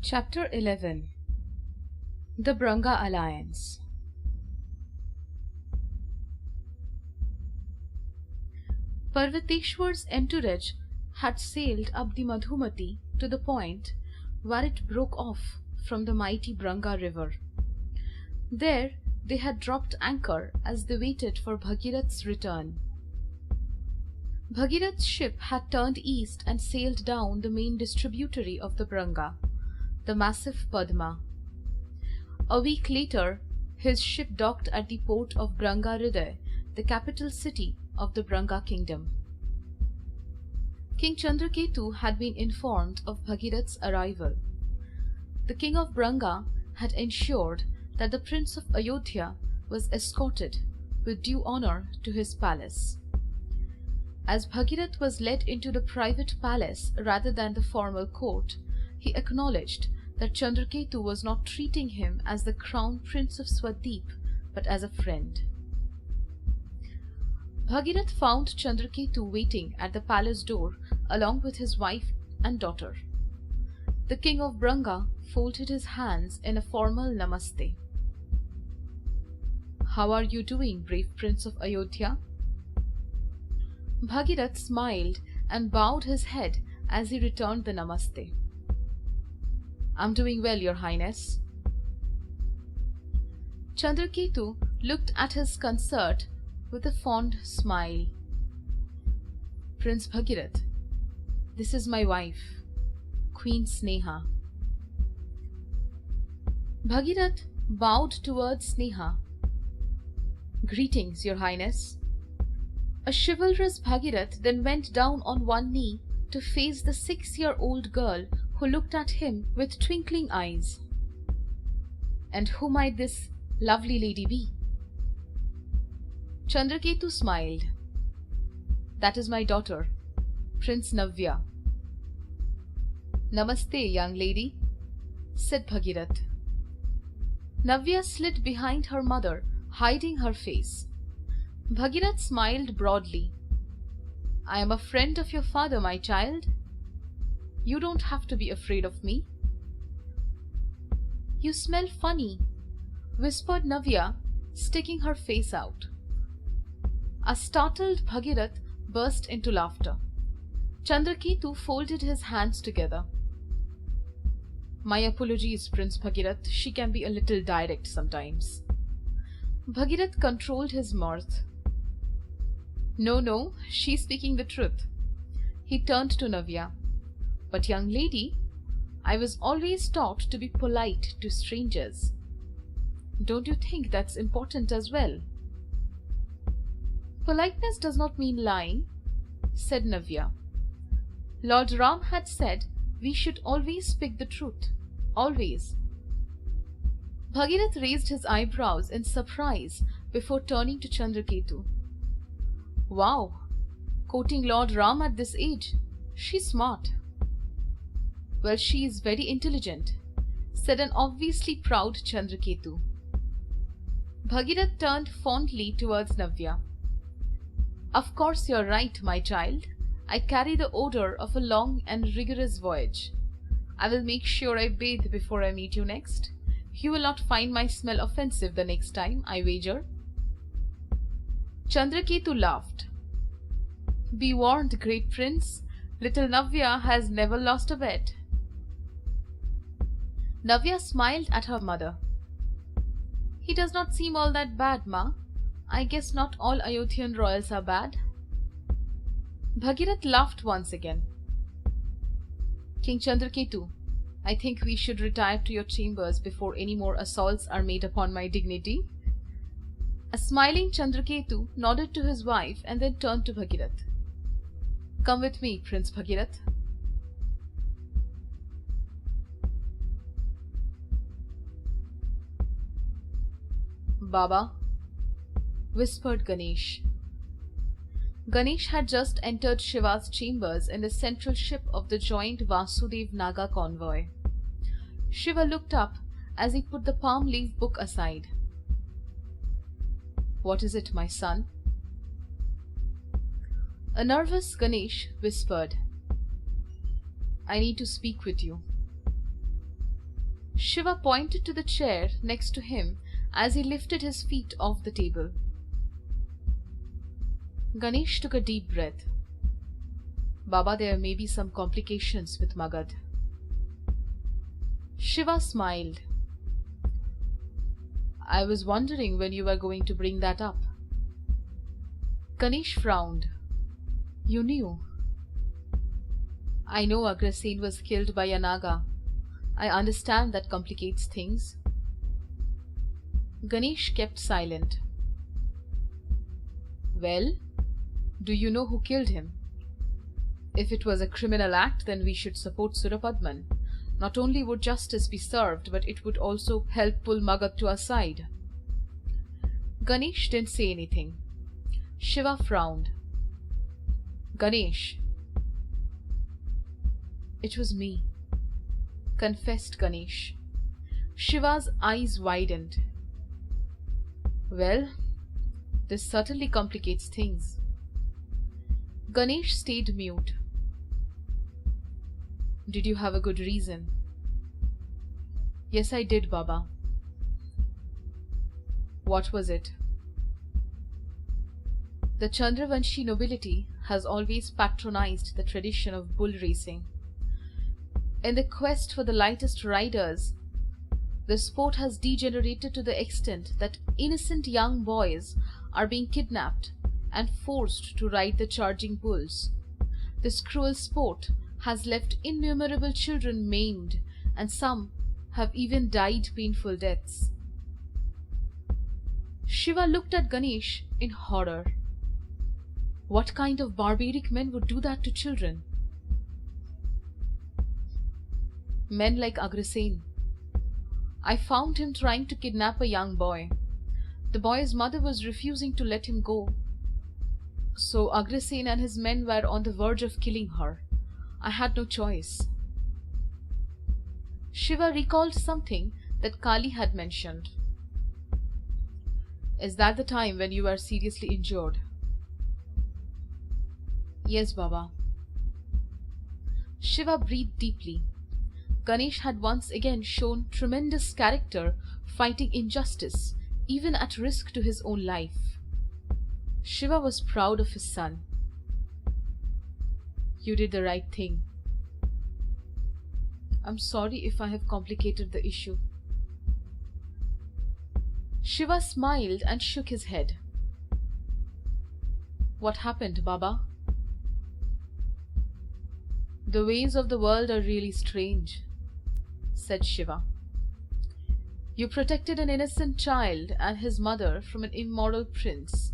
Chapter 11. The Branga Alliance. Parvateshwar's entourage had sailed up the Madhumati to the point where it broke off from the mighty Branga river. There they had dropped anchor as they waited for Bhagirath's return. Bhagirath's ship had turned east and sailed down the main distributary of the Branga, the massive Padma. A week later, his ship docked at the port of Branga Hriday, the capital city of the Branga kingdom. King Chandraketu had been informed of Bhagirath's arrival. The king of Branga had ensured that the prince of Ayodhya was escorted with due honor to his palace. As Bhagirath was led into the private palace rather than the formal court, he acknowledged that Chandraketu was not treating him as the crown prince of Swadweep, but as a friend. Bhagirath found Chandraketu waiting at the palace door along with his wife and daughter. The king of Branga folded his hands in a formal namaste. "How are you doing, brave prince of Ayodhya?" Bhagirath smiled and bowed his head as he returned the namaste. "I'm doing well, your highness." Chandraketu looked at his consort with a fond smile. "Prince Bhagirath, this is my wife, Queen Sneha." Bhagirath bowed towards Sneha. "Greetings, your highness." A chivalrous Bhagirath then went down on one knee to face the 6-year-old girl who looked at him with twinkling eyes. "And who might this lovely lady be?" Chandraketu smiled. "That is my daughter, Prince Navya." "Namaste, young lady," said Bhagirath. Navya slid behind her mother, hiding her face. Bhagirath smiled broadly. "I am a friend of your father, my child. You don't have to be afraid of me." "You smell funny," whispered Navya, sticking her face out. A startled Bhagirath burst into laughter. Chandraketu folded his hands together. "My apologies, Prince Bhagirath. She can be a little direct sometimes." Bhagirath controlled his mirth. No, she's speaking the truth." He turned to Navya. "But young lady, I was always taught to be polite to strangers. Don't you think that's important as well?" "Politeness does not mean lying," said Navya. "Lord Ram had said we should always speak the truth. Always." Bhagirath raised his eyebrows in surprise before turning to Chandraketu. "Wow, quoting Lord Ram at this age. She's smart." "Well, she is very intelligent," said an obviously proud Chandraketu. Bhagirath turned fondly towards Navya. "Of course you're right, my child. I carry the odor of a long and rigorous voyage. I will make sure I bathe before I meet you next. You will not find my smell offensive the next time, I wager." Chandraketu laughed. "Be warned, great prince. Little Navya has never lost a bet." Navya smiled at her mother. "He does not seem all that bad, ma. I guess not all Ayodhyan royals are bad." Bhagirath laughed once again. "King Chandraketu, I think we should retire to your chambers before any more assaults are made upon my dignity." A smiling Chandraketu nodded to his wife and then turned to Bhagirath. "Come with me, Prince Bhagirath." "Baba," whispered Ganesh. Ganesh had just entered Shiva's chambers in the central ship of the joint Vasudev Naga convoy. Shiva looked up as he put the palm leaf book aside. "What is it, my son?" A nervous Ganesh whispered, "I need to speak with you." Shiva pointed to the chair next to him as he lifted his feet off the table. Ganesh took a deep breath. Baba, there may be some complications with Magad. Shiva smiled. I was wondering when you were going to bring that up. Ganesh frowned. You knew. I know Agrasen was killed by a Naga. I understand that complicates things. Ganesh kept silent. Well, do you know who killed him? If it was a criminal act, then we should support Surapadman. Not only would justice be served, but it would also help pull Magad to our side. Ganesh didn't say anything. Shiva frowned. Ganesh. It was me, confessed Ganesh. Shiva's eyes widened. Well, this certainly complicates things. Ganesh stayed mute. Did you have a good reason? Yes, I did, Baba. What was it? The Chandravanshi nobility has always patronized the tradition of bull racing. In the quest for the lightest riders, the sport has degenerated to the extent that innocent young boys are being kidnapped and forced to ride the charging bulls. This cruel sport has left innumerable children maimed, and some have even died painful deaths. Shiva looked at Ganesh in horror. What kind of barbaric men would do that to children? Men like Agrasen. I found him trying to kidnap a young boy. The boy's mother was refusing to let him go. So Agrasen and his men were on the verge of killing her. I had no choice. Shiva recalled something that Kali had mentioned. Is that the time when you were seriously injured? Yes, Baba. Shiva breathed deeply. Ganesh had once again shown tremendous character fighting injustice, even at risk to his own life. Shiva was proud of his son. You did the right thing. I'm sorry if I have complicated the issue. Shiva smiled and shook his head. What happened, Baba? The ways of the world are really strange, said Shiva. You protected an innocent child and his mother from an immoral prince.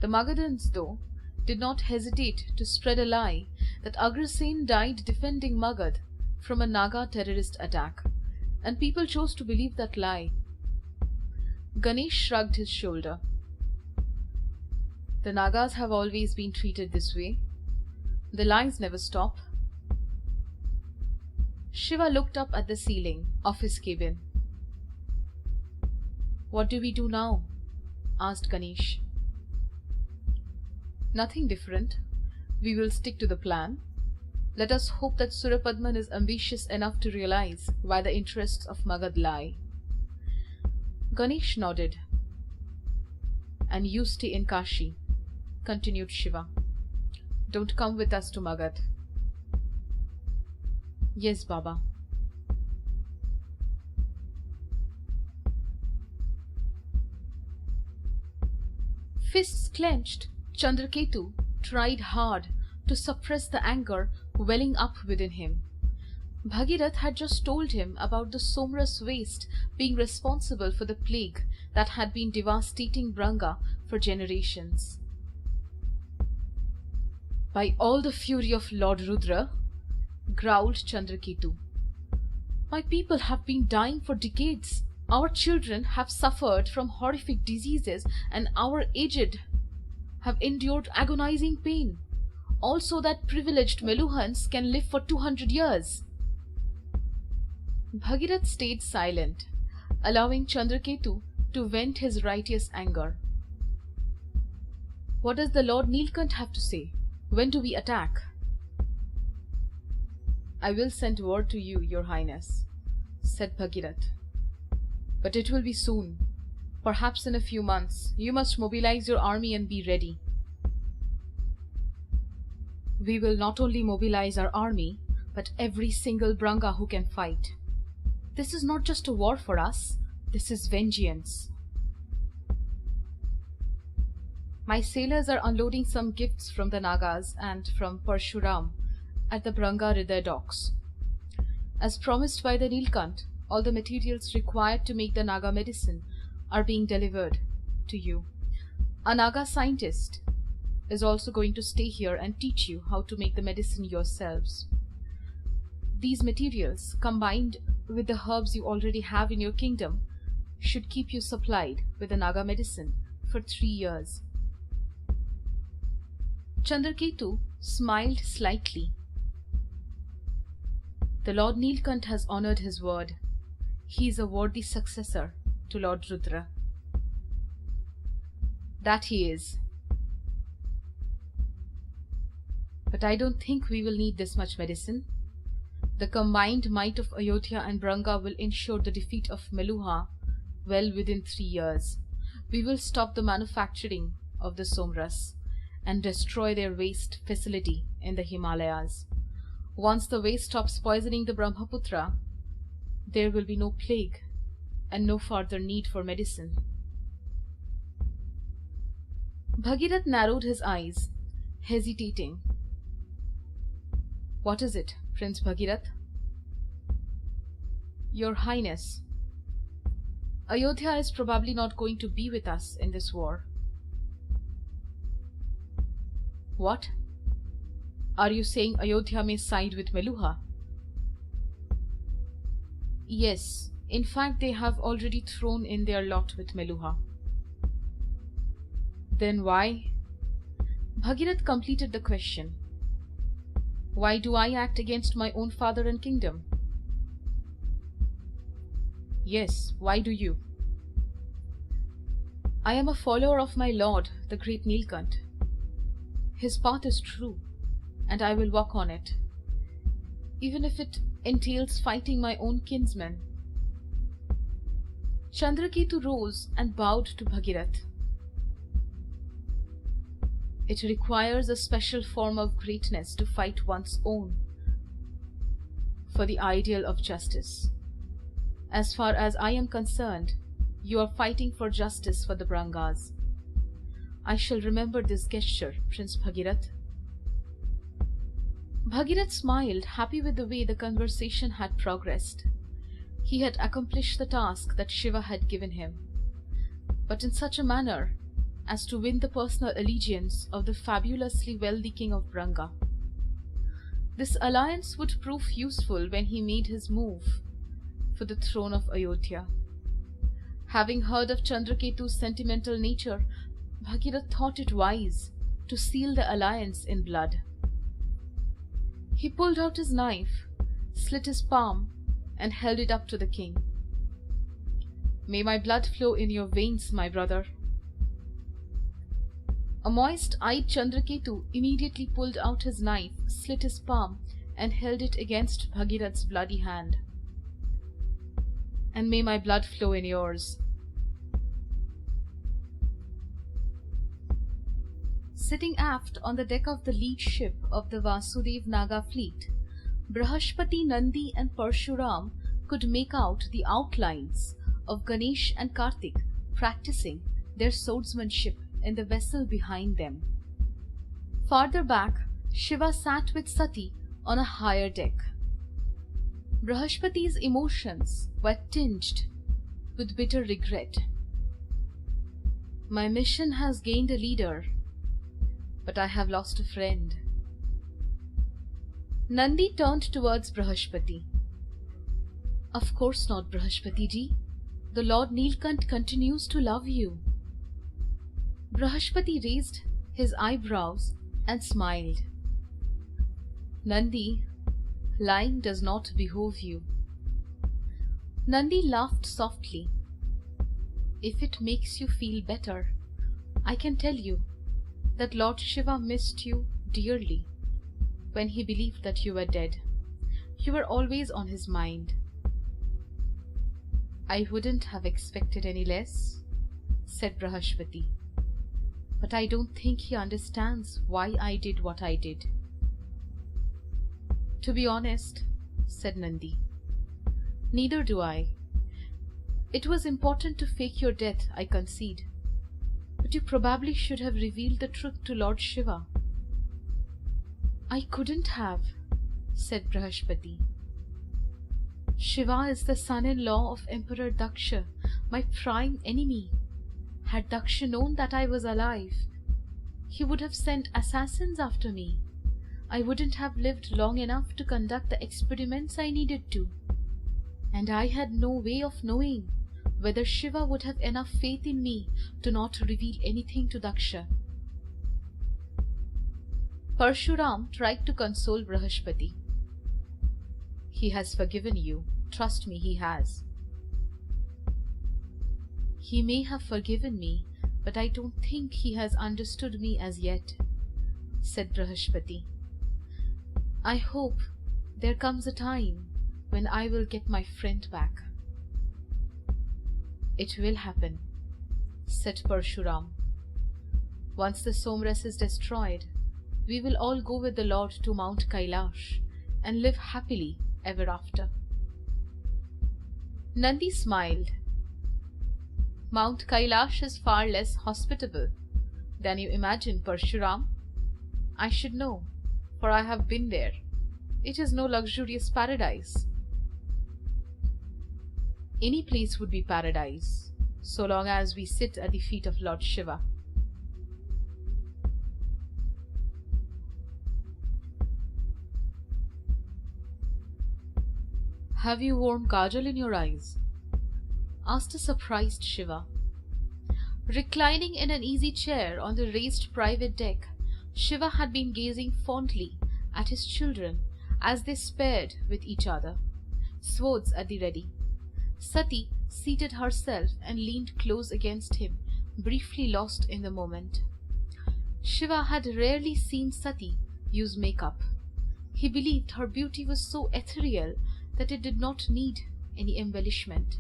The Magadhans, though, did not hesitate to spread a lie that Agrasen died defending Magad from a Naga terrorist attack, and people chose to believe that lie. Ganesh shrugged his shoulder. The Nagas have always been treated this way. The lies never stop. Shiva looked up at the ceiling of his cabin. What do we do now? Asked Ganesh. Nothing different. We will stick to the plan. Let us hope that Surapadman is ambitious enough to realize why the interests of Magad lie. Ganesh nodded. And you stay in Kashi, continued Shiva. Don't come with us to Magad. Yes, Baba. Fists clenched, Chandraketu tried hard to suppress the anger welling up within him. Bhagirath had just told him about the Somras waste being responsible for the plague that had been devastating Branga for generations. By all the fury of Lord Rudra, growled Chandraketu, my people have been dying for decades. Our children have suffered from horrific diseases, and our aged have endured agonizing pain. Also that privileged Meluhans can live for 200 years. Bhagirath stayed silent, allowing Chandraketu to vent his righteous anger. What does the Lord Nilkant have to say? When do we attack? I will send word to you, Your Highness, said Bhagirath. But it will be soon. Perhaps in a few months. You must mobilize your army and be ready. We will not only mobilize our army, but every single Branga who can fight. This is not just a war for us, this is vengeance. My sailors are unloading some gifts from the Nagas and from Parshuram at the Branga Hriday docks. As promised by the Nilkant, all the materials required to make the Naga medicine are being delivered to you. A Naga scientist is also going to stay here and teach you how to make the medicine yourselves. These materials, combined with the herbs you already have in your kingdom, should keep you supplied with the Naga medicine for 3 years. Chandraketu smiled slightly. The Lord Nilkant has honored his word. He is a worthy successor to Lord Rudra. That he is. But I don't think we will need this much medicine. The combined might of Ayodhya and Branga will ensure the defeat of Meluha well within 3 years. We will stop the manufacturing of the Somras and destroy their waste facility in the Himalayas. Once the waste stops poisoning the Brahmaputra, there will be no plague and no further need for medicine. Bhagirath narrowed his eyes, hesitating. What is it, Prince Bhagirath? Your Highness, Ayodhya is probably not going to be with us in this war. What? Are you saying Ayodhya may side with Meluha? Yes, in fact they have already thrown in their lot with Meluha. Then why? Bhagirath completed the question. Why do I act against my own father and kingdom? Yes, why do you? I am a follower of my lord, the great Nilkant. His path is true, and I will walk on it, even if it entails fighting my own kinsmen. Chandraketu rose and bowed to Bhagirath. It requires a special form of greatness to fight one's own for the ideal of justice. As far as I am concerned, you are fighting for justice for the Brangas. I shall remember this gesture, Prince Bhagirath. Bhagirath smiled, happy with the way the conversation had progressed. He had accomplished the task that Shiva had given him, but in such a manner as to win the personal allegiance of the fabulously wealthy king of Branga. This alliance would prove useful when he made his move for the throne of Ayodhya. Having heard of Chandraketu's sentimental nature, Bhagirath thought it wise to seal the alliance in blood. He pulled out his knife, slit his palm, and held it up to the king. May my blood flow in your veins, my brother. A moist-eyed Chandraketu immediately pulled out his knife, slit his palm, and held it against Bhagirath's bloody hand. And may my blood flow in yours. Sitting aft on the deck of the lead ship of the Vasudev Naga fleet, Brahaspati, Nandi and Parshuram could make out the outlines of Ganesh and Kartik practicing their swordsmanship in the vessel behind them. Farther back, Shiva sat with Sati on a higher deck. Brahaspati's emotions were tinged with bitter regret. My mission has gained a leader, but I have lost a friend. Nandi turned towards Brahaspati. Of course not, Brahaspati ji. The Lord Nilkant continues to love you. Brahaspati raised his eyebrows and smiled. Nandi, lying does not behove you. Nandi laughed softly. If it makes you feel better, I can tell you that Lord Shiva missed you dearly when he believed that you were dead. You were always on his mind. I wouldn't have expected any less, said Brahaspati. But I don't think he understands why I did what I did. To be honest, said Nandi, neither do I. It was important to fake your death, I concede. But you probably should have revealed the truth to Lord Shiva. I couldn't have, said Brahaspati. Shiva is the son-in-law of Emperor Daksha, my prime enemy. Had Daksha known that I was alive, he would have sent assassins after me. I wouldn't have lived long enough to conduct the experiments I needed to. And I had no way of knowing whether Shiva would have enough faith in me to not reveal anything to Daksha. Parshuram tried to console Brahaspati. He has forgiven you. Trust me, he has. He may have forgiven me, but I don't think he has understood me as yet, said Brahaspati. I hope there comes a time when I will get my friend back. It will happen, said Parshuram. Once the Somras is destroyed, we will all go with the Lord to Mount Kailash and live happily ever after. Nandi smiled. Mount Kailash is far less hospitable than you imagine, Parshuram. I should know, for I have been there. It is no luxurious paradise. Any place would be paradise, so long as we sit at the feet of Lord Shiva. Have you worn kajal in your eyes? Asked a surprised Shiva. Reclining in an easy chair on the raised private deck, Shiva had been gazing fondly at his children as they spared with each other, swords at the ready. Sati seated herself and leaned close against him, briefly lost in the moment. Shiva had rarely seen Sati use makeup. He believed her beauty was so ethereal that it did not need any embellishment.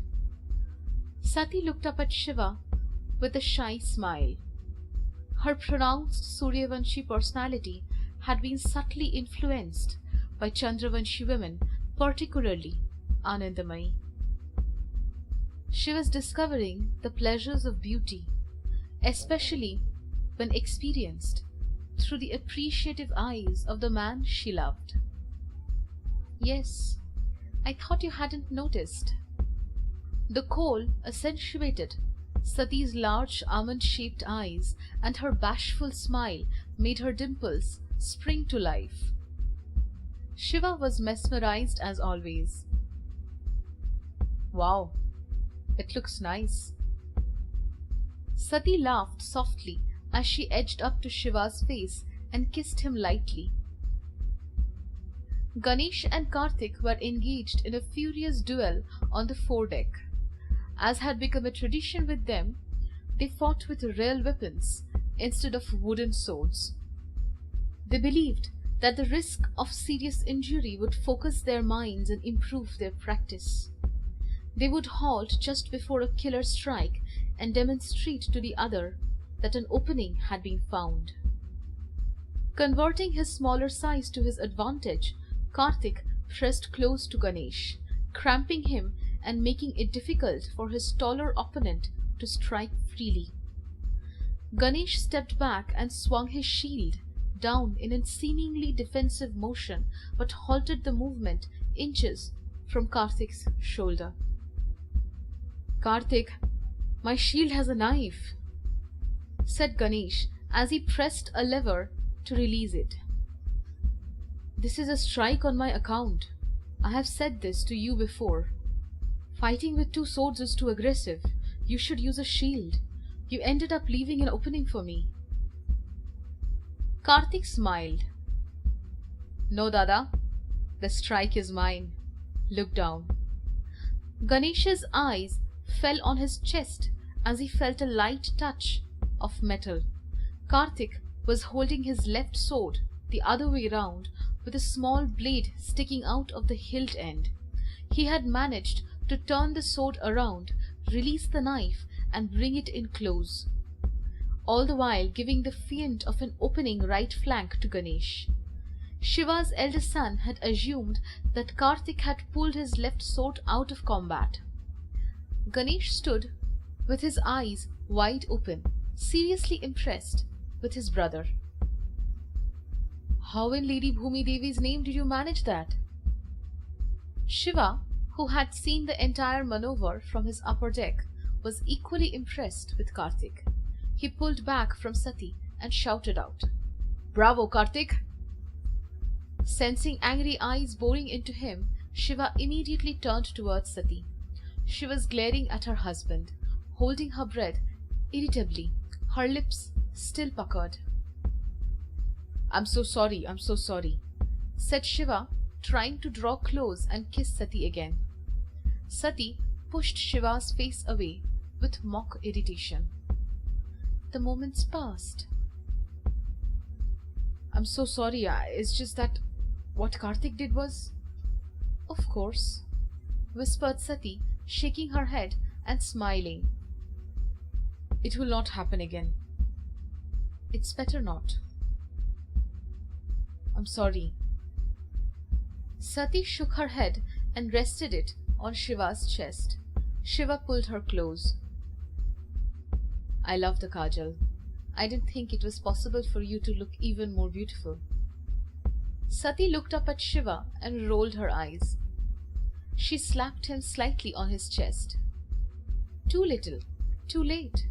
Sati looked up at Shiva with a shy smile. Her pronounced Suryavanshi personality had been subtly influenced by Chandravanshi women, particularly Anandamayi. She was discovering the pleasures of beauty, especially when experienced through the appreciative eyes of the man she loved. Yes, I thought you hadn't noticed. The kohl accentuated Sati's large almond-shaped eyes, and her bashful smile made her dimples spring to life. Shiva was mesmerized as always. Wow, it looks nice. Sati laughed softly as she edged up to Shiva's face and kissed him lightly. Ganesh and Karthik were engaged in a furious duel on the foredeck. As had become a tradition with them, they fought with real weapons instead of wooden swords. They believed that the risk of serious injury would focus their minds and improve their practice. They would halt just before a killer strike and demonstrate to the other that an opening had been found. Converting his smaller size to his advantage, Karthik pressed close to Ganesh, cramping him and making it difficult for his taller opponent to strike freely. Ganesh stepped back and swung his shield down in a seemingly defensive motion, but halted the movement inches from Karthik's shoulder. Karthik, my shield has a knife, said Ganesh as he pressed a lever to release it. This is a strike on my account. I have said this to you before. Fighting with two swords is too aggressive. You should use a shield. You ended up leaving an opening for me. Karthik smiled. No, Dada. The strike is mine. Look down. Ganesh's eyes fell on his chest as he felt a light touch of metal. Karthik was holding his left sword the other way round, with a small blade sticking out of the hilt end. He had managed to turn the sword around, release the knife, and bring it in close, all the while giving the feint of an opening right flank to Ganesh. Shiva's eldest son had assumed that Karthik had pulled his left sword out of combat. Ganesh stood with his eyes wide open, seriously impressed with his brother. "How in Lady Bhumi Devi's name did you manage that?" Shiva, who had seen the entire maneuver from his upper deck, was equally impressed with Karthik. He pulled back from Sati and shouted out, "Bravo, Karthik!" Sensing angry eyes boring into him, Shiva immediately turned towards Sati. She was glaring at her husband, holding her breath irritably, her lips still puckered. I'm so sorry," said Shiva, trying to draw close and kiss Sati again. Sati pushed Shiva's face away with mock irritation. The moments passed. "I'm so sorry, it's just that what Karthik did was—" "Of course," whispered Sati, shaking her head and smiling. "It will not happen again." "It's better not." "I'm sorry." Sati shook her head and rested it on Shiva's chest. Shiva pulled her close. "I love the kajal. I didn't think it was possible for you to look even more beautiful." Sati looked up at Shiva and rolled her eyes. She slapped him slightly on his chest. "Too little, too late."